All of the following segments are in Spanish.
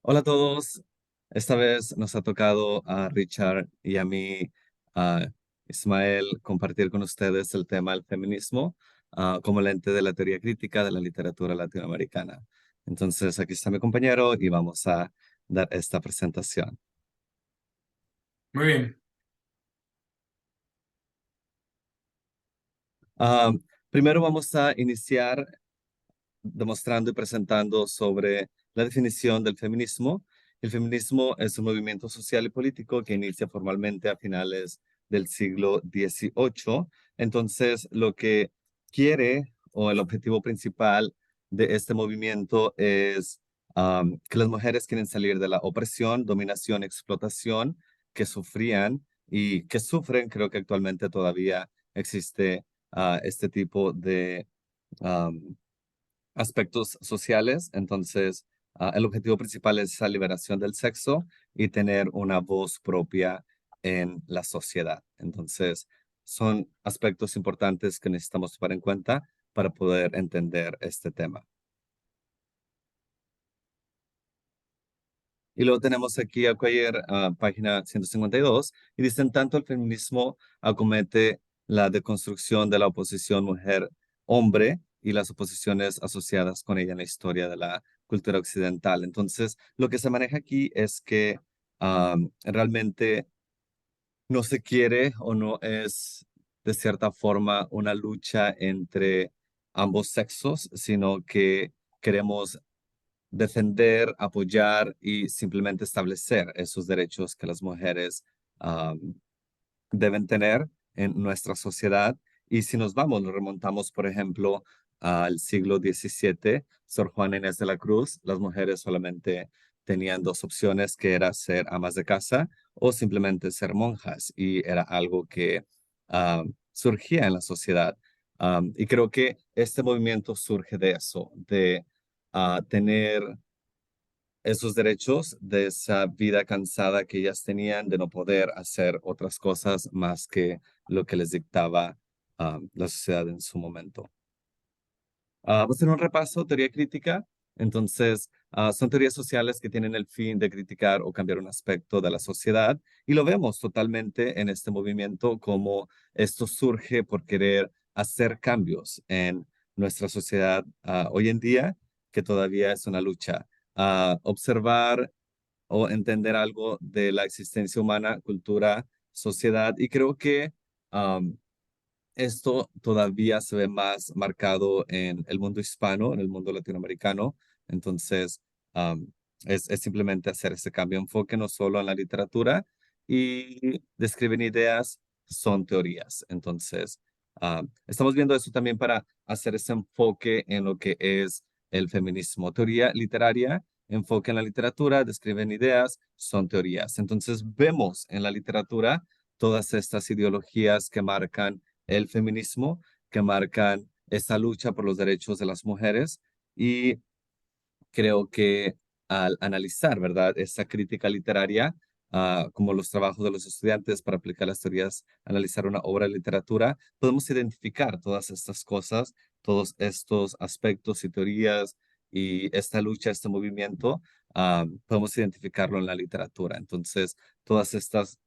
Hola a todos. Esta vez nos ha tocado a Richard y a mí, a Ismael, compartir con ustedes el tema del feminismo como lente de la teoría crítica de la literatura latinoamericana. Entonces, aquí está mi compañero y vamos a dar esta presentación. Muy bien, Ah, Primero vamos a iniciar demostrando y presentando sobre la definición del feminismo. El feminismo es un movimiento social y político que inicia formalmente a finales del siglo XVIII. Entonces, lo que quiere o el objetivo principal de este movimiento es que las mujeres quieren salir de la opresión, dominación, explotación que sufrían y que sufren. Creo que actualmente todavía existe este tipo de aspectos sociales. Entonces, el objetivo principal es esa liberación del sexo y tener una voz propia en la sociedad. Entonces, son aspectos importantes que necesitamos tomar en cuenta para poder entender este tema. Y luego tenemos aquí a Cuellar, página 152, y dicen tanto el feminismo acomete la deconstrucción de la oposición mujer-hombre y las oposiciones asociadas con ella en la historia de la cultura occidental. Entonces, lo que se maneja aquí es que realmente no se quiere o no es de cierta forma una lucha entre ambos sexos, sino que queremos defender, apoyar y simplemente establecer esos derechos que las mujeres am, deben tener en nuestra sociedad. Y si nos remontamos, por ejemplo, al siglo XVII, Sor Juana Inés de la Cruz, las mujeres solamente tenían dos opciones, que era ser amas de casa o simplemente ser monjas, y era algo que surgía en la sociedad. Y creo que este movimiento surge de eso, de tener esos derechos, de esa vida cansada que ellas tenían de no poder hacer otras cosas más que lo que les dictaba la sociedad en su momento. Vamos a hacer un repaso, teoría crítica. Entonces, son teorías sociales que tienen el fin de criticar o cambiar un aspecto de la sociedad, y lo vemos totalmente en este movimiento como esto surge por querer hacer cambios en nuestra sociedad hoy en día, que todavía es una lucha. Observar o entender algo de la existencia humana, cultura, sociedad, y creo que esto todavía se ve más marcado en el mundo hispano, en el mundo latinoamericano. Entonces, es simplemente hacer ese cambio de enfoque, no solo en la literatura, y describen ideas, son teorías. Entonces, estamos viendo eso también para hacer ese enfoque en lo que es el feminismo. Teoría literaria, enfoque en la literatura, describen ideas, son teorías. Entonces, vemos en la literatura todas estas ideologías que marcan el feminismo, que marcan esta lucha por los derechos de las mujeres. Y creo que al analizar, ¿verdad?, esa crítica literaria, como los trabajos de los estudiantes para aplicar las teorías, analizar una obra de literatura, podemos identificar todas estas cosas, todos estos aspectos y teorías y esta lucha, este movimiento, podemos identificarlo en la literatura. Entonces, todas estas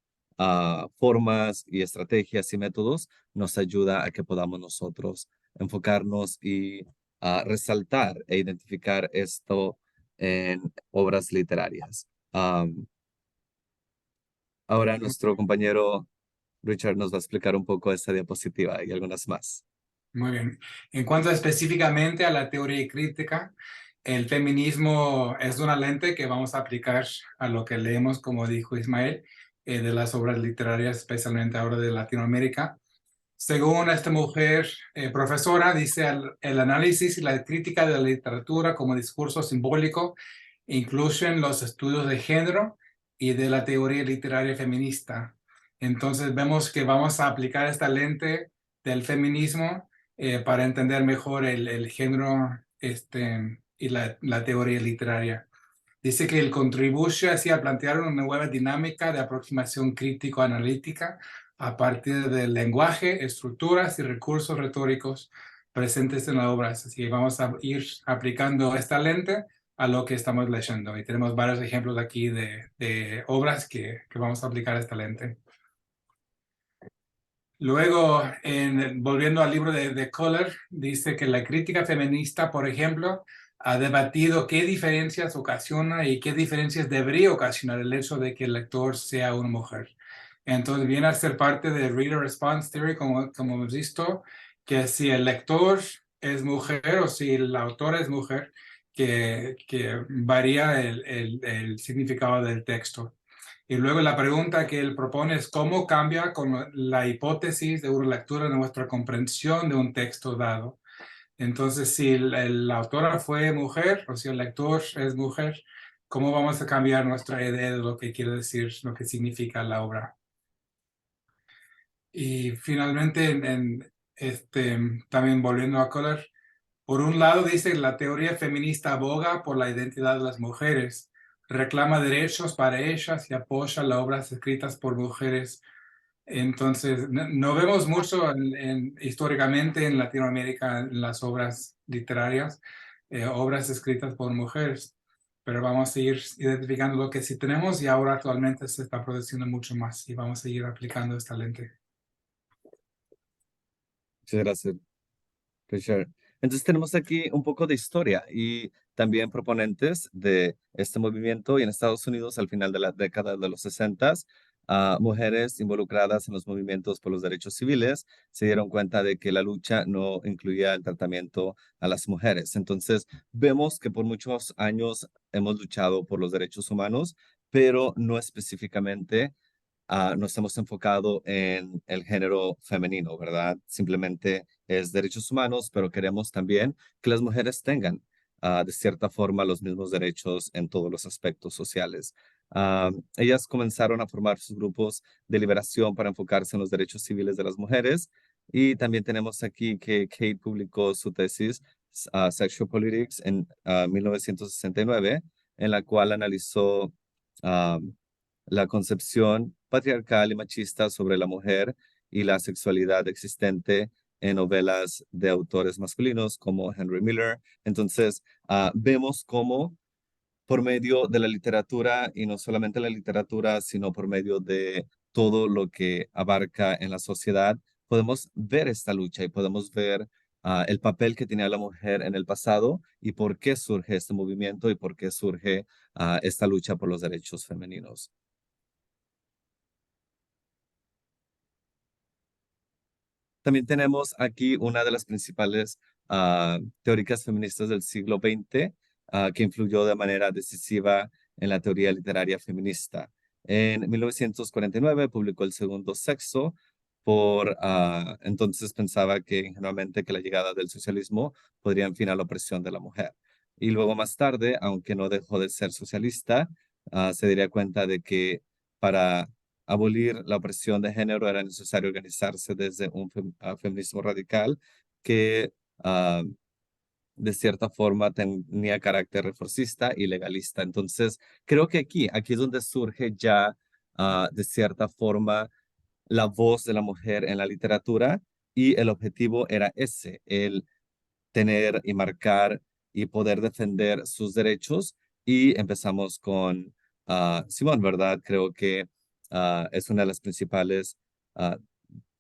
formas y estrategias y métodos nos ayuda a que podamos nosotros enfocarnos y resaltar e identificar esto en obras literarias. Ahora nuestro compañero Richard nos va a explicar un poco esta diapositiva y algunas más. muy bien. En cuanto específicamente a la teoría crítica, el feminismo es una lente que vamos a aplicar a lo que leemos, como dijo Ismael, de las obras literarias, especialmente ahora de Latinoamérica. Según esta mujer profesora, dice el análisis y la crítica de la literatura como discurso simbólico incluyen los estudios de género y de la teoría literaria feminista. Entonces vemos que vamos a aplicar esta lente del feminismo para entender mejor el género y la teoría literaria. Dice que él contribuye así a plantear una nueva dinámica de aproximación crítico-analítica a partir del lenguaje, estructuras y recursos retóricos presentes en la obra. Así que vamos a ir aplicando esta lente a lo que estamos leyendo. Y tenemos varios ejemplos aquí de obras que vamos a aplicar a esta lente. Luego, volviendo al libro de Kohler, dice que la crítica feminista, por ejemplo, ha debatido qué diferencias ocasiona y qué diferencias debería ocasionar el hecho de que el lector sea una mujer. Entonces viene a ser parte de Reader Response Theory, como hemos visto, que si el lector es mujer o si la autora es mujer, que varía el significado del texto. Y luego la pregunta que él propone es cómo cambia con la hipótesis de una lectura de nuestra comprensión de un texto dado. Entonces, si la autora fue mujer o si el lector es mujer, ¿cómo vamos a cambiar nuestra idea de lo que quiere decir, lo que significa la obra? Y finalmente, también volviendo a Kohler, por un lado dice que la teoría feminista aboga por la identidad de las mujeres, reclama derechos para ellas y apoya las obras escritas por mujeres. Entonces, no vemos mucho históricamente en Latinoamérica en las obras literarias, obras escritas por mujeres, pero vamos a seguir identificando lo que sí tenemos y ahora actualmente se está produciendo mucho más y vamos a seguir aplicando esta lente. Muchas gracias, Richard. Entonces tenemos aquí un poco de historia y también proponentes de este movimiento y en Estados Unidos al final de la década de los 60, mujeres involucradas en los movimientos por los derechos civiles se dieron cuenta de que la lucha no incluía el tratamiento a las mujeres. Entonces vemos que por muchos años hemos luchado por los derechos humanos, pero no específicamente nos hemos enfocado en el género femenino, ¿verdad? Simplemente es derechos humanos, pero queremos también que las mujeres tengan, de cierta forma, los mismos derechos en todos los aspectos sociales. Ellas comenzaron a formar sus grupos de liberación para enfocarse en los derechos civiles de las mujeres. Y también tenemos aquí que Kate publicó su tesis, Sexual Politics, en 1969, en la cual analizó la concepción patriarcal y machista sobre la mujer y la sexualidad existente en novelas de autores masculinos como Henry Miller. Entonces, vemos cómo por medio de la literatura, y no solamente la literatura, sino por medio de todo lo que abarca en la sociedad, podemos ver esta lucha y podemos ver el papel que tenía la mujer en el pasado y por qué surge este movimiento y por qué surge esta lucha por los derechos femeninos. También tenemos aquí una de las principales teóricas feministas del siglo XX, que influyó de manera decisiva en la teoría literaria feminista. En 1949 publicó El Segundo Sexo. Entonces pensaba que ingenuamente que la llegada del socialismo podría enfinar la opresión de la mujer. Y luego más tarde, aunque no dejó de ser socialista, se daría cuenta de que para abolir la opresión de género era necesario organizarse desde un feminismo radical que de cierta forma tenía carácter reformista y legalista. Entonces, creo que aquí es donde surge ya de cierta forma la voz de la mujer en la literatura y el objetivo era ese, el tener y marcar y poder defender sus derechos. Y empezamos con Simón, ¿verdad? Creo que es una de las principales ah,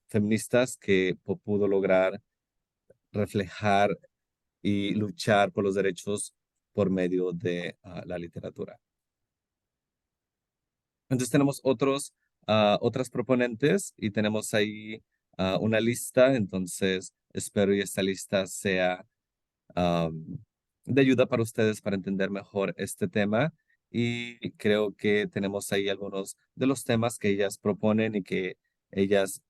feministas que pudo lograr reflejar y luchar por los derechos por medio de la literatura. Entonces tenemos otras proponentes y tenemos ahí una lista, entonces espero y esta lista sea am, de ayuda para ustedes para entender mejor este tema. Y creo que tenemos ahí algunos de los temas que ellas proponen y que ellas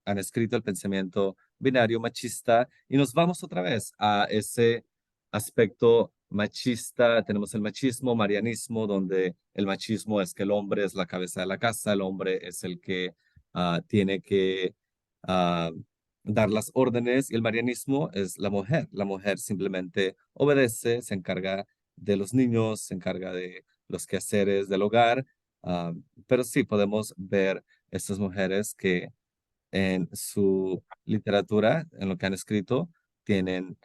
han escrito el pensamiento binario machista. Y nos vamos otra vez a ese aspecto machista. Tenemos el machismo, marianismo, donde el machismo es que el hombre es la cabeza de la casa, el hombre es el que tiene que ah, dar las órdenes y el marianismo es la mujer. La mujer simplemente obedece, se encarga de los niños, se encarga de los quehaceres del hogar. ah, pero sí podemos ver estas mujeres que en su literatura, en lo que han escrito, tienen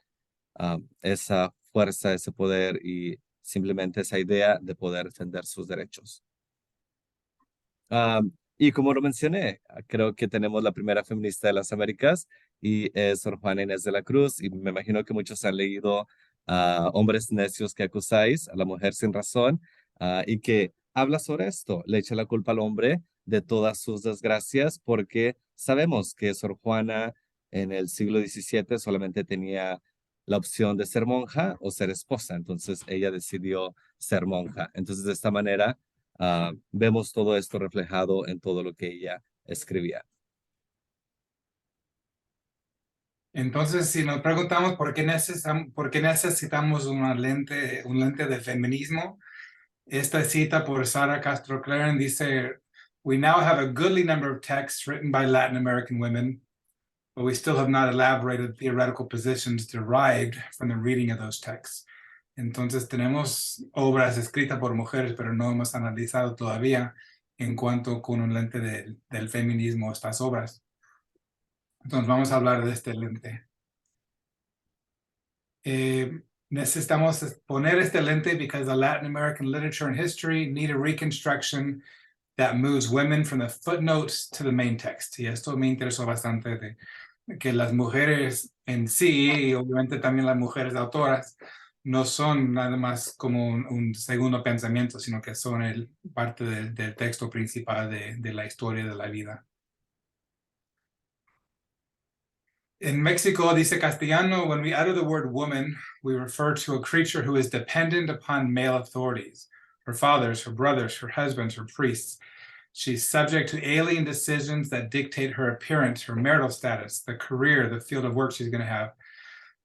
esa fuerza, ese poder y simplemente esa idea de poder defender sus derechos. Y como lo mencioné, creo que tenemos la primera feminista de las Américas y es Sor Juana Inés de la Cruz. Y me imagino que muchos han leído Hombres necios que acusáis a la mujer sin razón, y que habla sobre esto. Le echa la culpa al hombre de todas sus desgracias porque sabemos que Sor Juana en el siglo XVII solamente tenía la opción de ser monja o ser esposa. Entonces ella decidió ser monja. Entonces de esta manera vemos todo esto reflejado en todo lo que ella escribía. Entonces, si nos preguntamos por qué necesitamos un lente de feminismo, esta cita por Sarah Castro Claren dice, "We now have a goodly number of texts written by Latin American women, but we still have not elaborated theoretical positions derived from the reading of those texts." Entonces tenemos obras escritas por mujeres, pero no hemos analizado todavía en cuanto con un lente del feminismo estas obras. Entonces vamos a hablar de este lente. Necesitamos poner este lente because the Latin American literature and history need a reconstruction that moves women from the footnotes to the main text. Y esto me interesó bastante de que las mujeres en sí, y obviamente también las mujeres autoras, no son nada más como un segundo pensamiento, sino que son parte del texto principal de la historia de la vida. In Mexico, dice Castellano, when we utter the word woman, we refer to a creature who is dependent upon male authorities, her fathers, her brothers, her husbands, her priests. She's subject to alien decisions that dictate her appearance, her marital status, the career, the field of work she's going to have.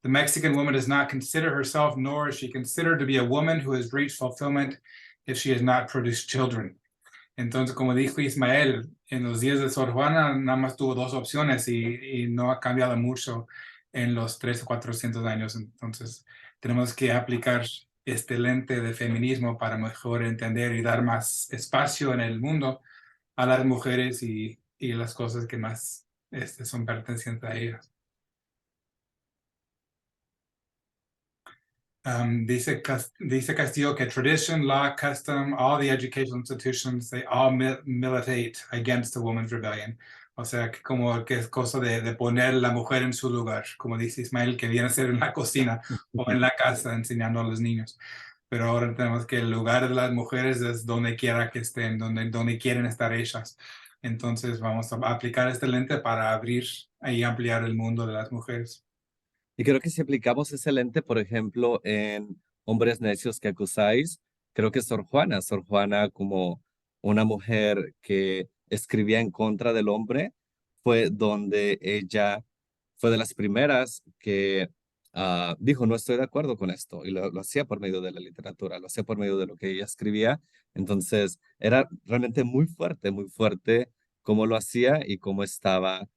The Mexican woman does not consider herself, nor is she considered to be a woman who has reached fulfillment if she has not produced children. Entonces, como dijo Ismael, en los días de Sor Juana nada más tuvo dos opciones y no ha cambiado mucho en los 300 o 400 años. Entonces, tenemos que aplicar este lente de feminismo para mejor entender y dar más espacio en el mundo a las mujeres y las cosas que más son pertenecientes a ellas. Dice Castillo que tradition, law, custom, all the educational institutions, they all militate against the woman's rebellion. O sea, que como que es cosa de poner la mujer en su lugar, como dice Ismael, que viene a ser en la cocina o en la casa enseñando a los niños. Pero ahora tenemos que el lugar de las mujeres es donde quiera que estén, donde quieren estar ellas. Entonces vamos a aplicar este lente para abrir y ampliar el mundo de las mujeres. Y creo que si aplicamos ese lente, por ejemplo, en Hombres necios que acusáis, creo que Sor Juana como una mujer que escribía en contra del hombre, fue donde ella fue de las primeras que dijo, no estoy de acuerdo con esto, y lo hacía por medio de la literatura, lo hacía por medio de lo que ella escribía. Entonces, era realmente muy fuerte cómo lo hacía y cómo estaba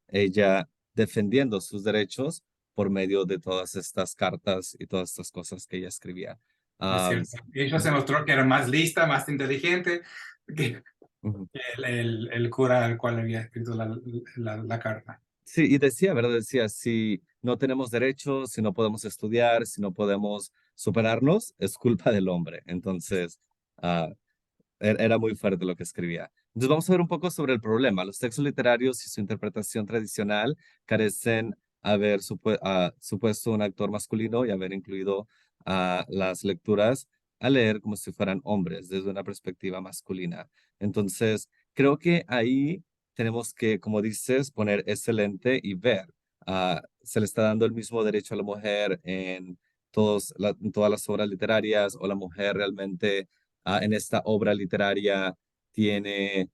ella defendiendo sus derechos por medio de todas estas cartas y todas estas cosas que ella escribía. Es Am, cierto. Ella se mostró que era más lista, más inteligente que ujú. el cura al cual había escrito la carta. Sí, y decía, ¿verdad? Decía, si no tenemos derechos, si no podemos estudiar, si no podemos superarnos, es culpa del hombre. Entonces, ah, era muy fuerte lo que escribía. Entonces vamos a ver un poco sobre el problema. Los textos literarios y su interpretación tradicional carecen haber supuesto un actor masculino y haber incluido a las lecturas a leer como si fueran hombres desde una perspectiva masculina. Entonces, creo que ahí tenemos que, como dices, poner ese lente y ver. Se le está dando el mismo derecho a la mujer en en todas las obras literarias, o la mujer realmente en esta obra literaria tiene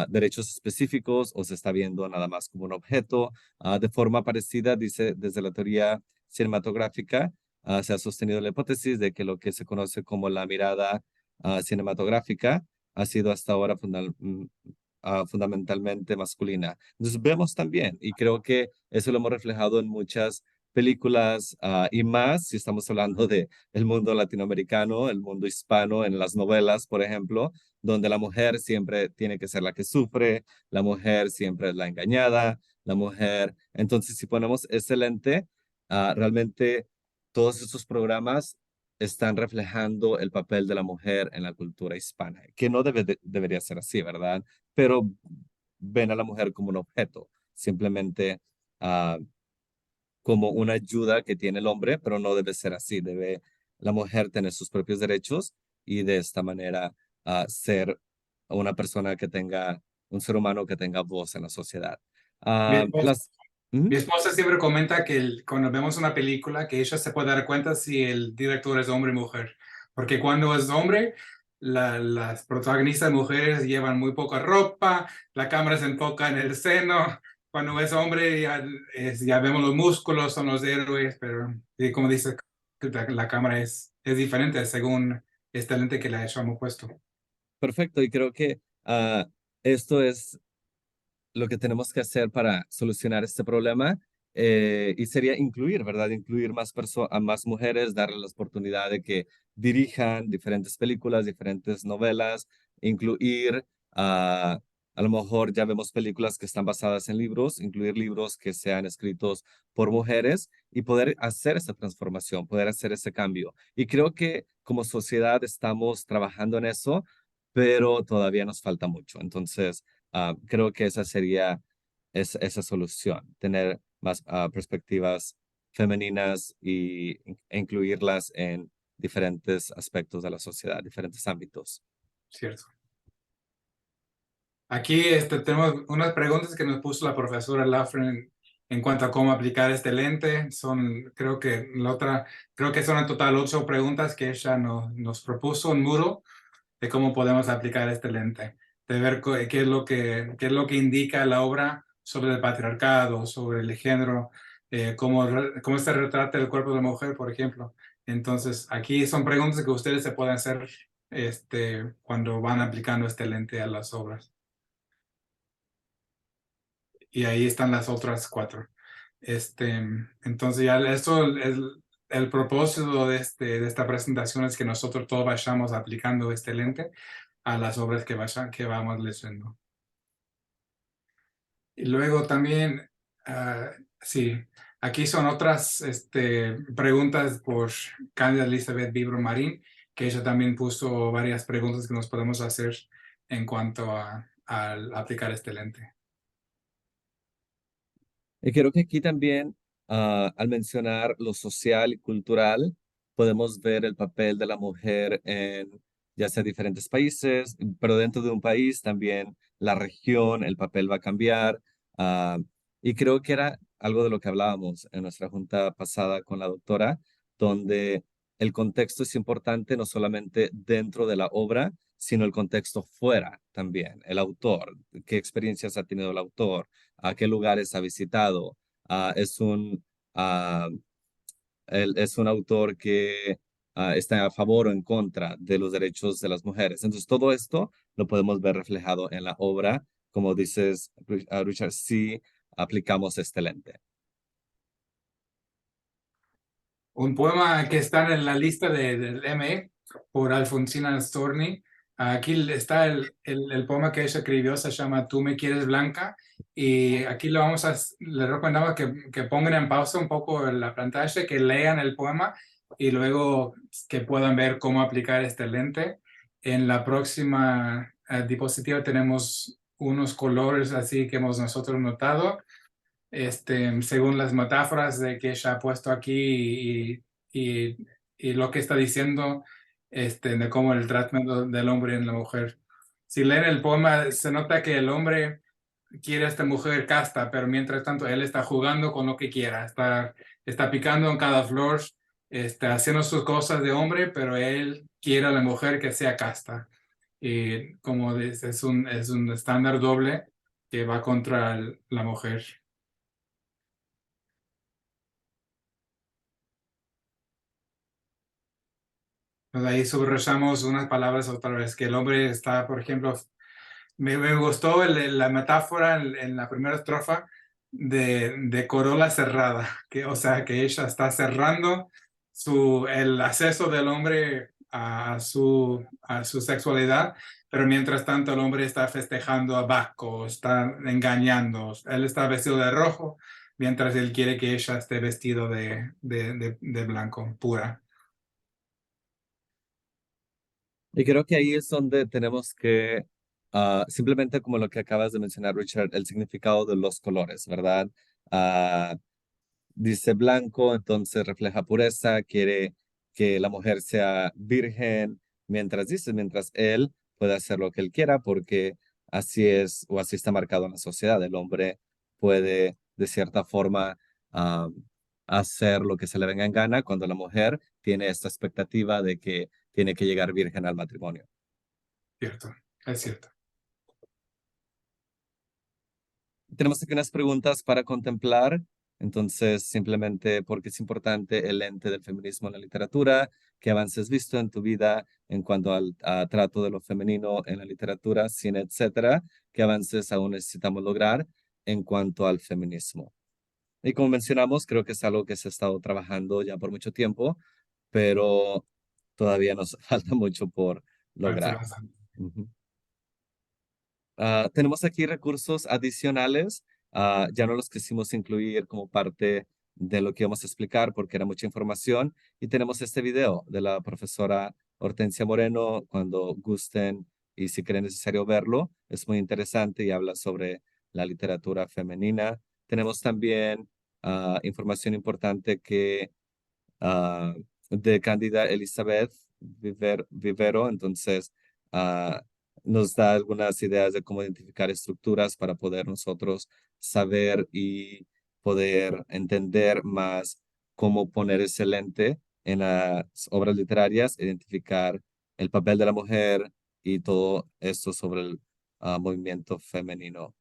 derechos específicos o se está viendo nada más como un objeto. De forma parecida, dice, desde la teoría cinematográfica, se ha sostenido la hipótesis de que lo que se conoce como la mirada cinematográfica ha sido hasta ahora fundamentalmente masculina. Entonces vemos también, y creo que eso lo hemos reflejado en muchas películas, y más si estamos hablando de el mundo latinoamericano, el mundo hispano, en las novelas, por ejemplo, donde la mujer siempre tiene que ser la que sufre, la mujer siempre es la engañada, la mujer. Entonces, si ponemos ese lente, realmente todos estos programas están reflejando el papel de la mujer en la cultura hispana, que no debería ser así, ¿verdad? Pero ven a la mujer como un objeto, simplemente ah, como una ayuda que tiene el hombre, pero no debe ser así. Debe la mujer tener sus propios derechos y de esta manera ser una persona que tenga, un ser humano que tenga voz en la sociedad. Mi Ah, esposa, las, Ujú. mi esposa siempre comenta que cuando vemos una película, que ella se puede dar cuenta si el director es hombre o mujer. Porque cuando es hombre, las protagonistas mujeres llevan muy poca ropa, la cámara se enfoca en el seno. Cuando es hombre, ya vemos los músculos, son los héroes, pero y como dice, la cámara es diferente según este lente que le hayamos puesto. Perfecto, y creo que esto es lo que tenemos que hacer para solucionar este problema y sería incluir, ¿verdad? Incluir a más mujeres, darles la oportunidad de que dirijan diferentes películas, diferentes novelas, incluir, a lo mejor ya vemos películas que están basadas en libros, incluir libros que sean escritos por mujeres y poder hacer esa transformación, poder hacer ese cambio. Y creo que como sociedad estamos trabajando en eso, pero todavía nos falta mucho. Entonces, creo que esa sería esa solución, tener más perspectivas femeninas e incluirlas en diferentes aspectos de la sociedad, diferentes ámbitos. ¿Cierto? Aquí tenemos unas preguntas que nos puso la profesora Lafren en cuanto a cómo aplicar este lente. Creo que son en total 8 preguntas que ella nos propuso un muro de cómo podemos aplicar este lente, de ver qué es lo que indica la obra sobre el patriarcado, sobre el género, cómo se retrata el cuerpo de la mujer, por ejemplo. Entonces, aquí son preguntas que ustedes se pueden hacer cuando van aplicando este lente a las obras. Y ahí están las otras 4. Entonces ya eso es el propósito de esta presentación es que nosotros todos vayamos aplicando este lente a las obras que vamos leyendo. Y luego también, sí, aquí son otras preguntas por Cándida Elizabeth Vibro Marín, que ella también puso varias preguntas que nos podemos hacer en cuanto a aplicar este lente. Y creo que aquí también, al mencionar lo social y cultural, podemos ver el papel de la mujer en ya sea diferentes países, pero dentro de un país también la región, el papel va a cambiar. ah, y creo que era algo de lo que hablábamos en nuestra junta pasada con la doctora, donde el contexto es importante no solamente dentro de la obra, sino el contexto fuera también, el autor, qué experiencias ha tenido el autor, a qué lugares ha visitado. Es ah, es un autor que está a favor o en contra de los derechos de las mujeres. Entonces, todo esto lo podemos ver reflejado en la obra. Como dices, Richard, si aplicamos este lente. Un poema que está en la lista del ME por Alfonsina Storni. Aquí está el poema que ella escribió, se llama Tú me quieres blanca. Y aquí le recomendaba que pongan en pausa un poco la pantalla, que lean el poema y luego que puedan ver cómo aplicar este lente. En la próxima diapositiva tenemos unos colores así que hemos nosotros notado según las metáforas de que ella ha puesto aquí y, y lo que está diciendo de cómo el tratamiento del hombre en la mujer. Si leen el poema, se nota que el hombre quiere a esta mujer casta, pero mientras tanto él está jugando con lo que quiera, está picando en cada flor, está haciendo sus cosas de hombre, pero él quiere a la mujer que sea casta. Y como dice, es un estándar doble que va contra la mujer. Pues ahí subrayamos unas palabras otra vez, que el hombre está, por ejemplo, me gustó la metáfora en la primera estrofa de corola cerrada, que, o sea, que ella está cerrando el acceso del hombre a su sexualidad, pero mientras tanto el hombre está festejando a Baco, está engañando, él está vestido de rojo, mientras él quiere que ella esté vestido de blanco, pura. Y creo que ahí es donde tenemos que, simplemente como lo que acabas de mencionar, Richard, el significado de los colores, ¿verdad? Ah, dice blanco, entonces refleja pureza, quiere que la mujer sea virgen, mientras él puede hacer lo que él quiera, porque así es o así está marcado en la sociedad. El hombre puede, de cierta forma, ah, hacer lo que se le venga en gana cuando la mujer tiene esta expectativa de que tiene que llegar virgen al matrimonio. Cierto, es cierto. Tenemos aquí unas preguntas para contemplar. Entonces, simplemente porque es importante el ente del feminismo en la literatura, qué avances visto en tu vida en cuanto al trato de lo femenino en la literatura, cine, etcétera, qué avances aún necesitamos lograr en cuanto al feminismo. Y como mencionamos, creo que es algo que se ha estado trabajando ya por mucho tiempo, pero todavía nos falta mucho por Parece lograr. bastante. Ujú. Tenemos aquí recursos adicionales. Ya no los quisimos incluir como parte de lo que íbamos a explicar porque era mucha información. Y tenemos este video de la profesora Hortensia Moreno cuando gusten y si creen necesario verlo. Es muy interesante y habla sobre la literatura femenina. Tenemos también información importante que ah, de Cándida Elizabeth Vivero. Entonces, ah, nos da algunas ideas de cómo identificar estructuras para poder nosotros saber y poder entender más cómo poner ese lente en las obras literarias, identificar el papel de la mujer y todo esto sobre el movimiento femenino.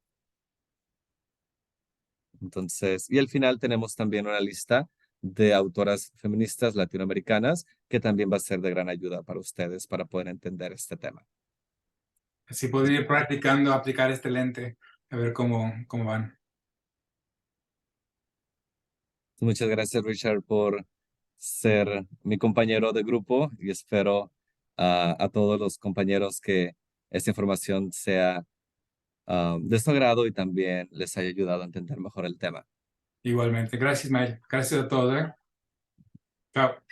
Entonces, y al final tenemos también una lista de autoras feministas latinoamericanas que también va a ser de gran ayuda para ustedes para poder entender este tema. Así podría ir practicando aplicar este lente, a ver cómo van. Muchas gracias, Richard, por ser mi compañero de grupo y espero a todos los compañeros que esta información sea de su agrado y también les haya ayudado a entender mejor el tema. Igualmente. Gracias, Ismael. Gracias a todos, ¿eh? Chao.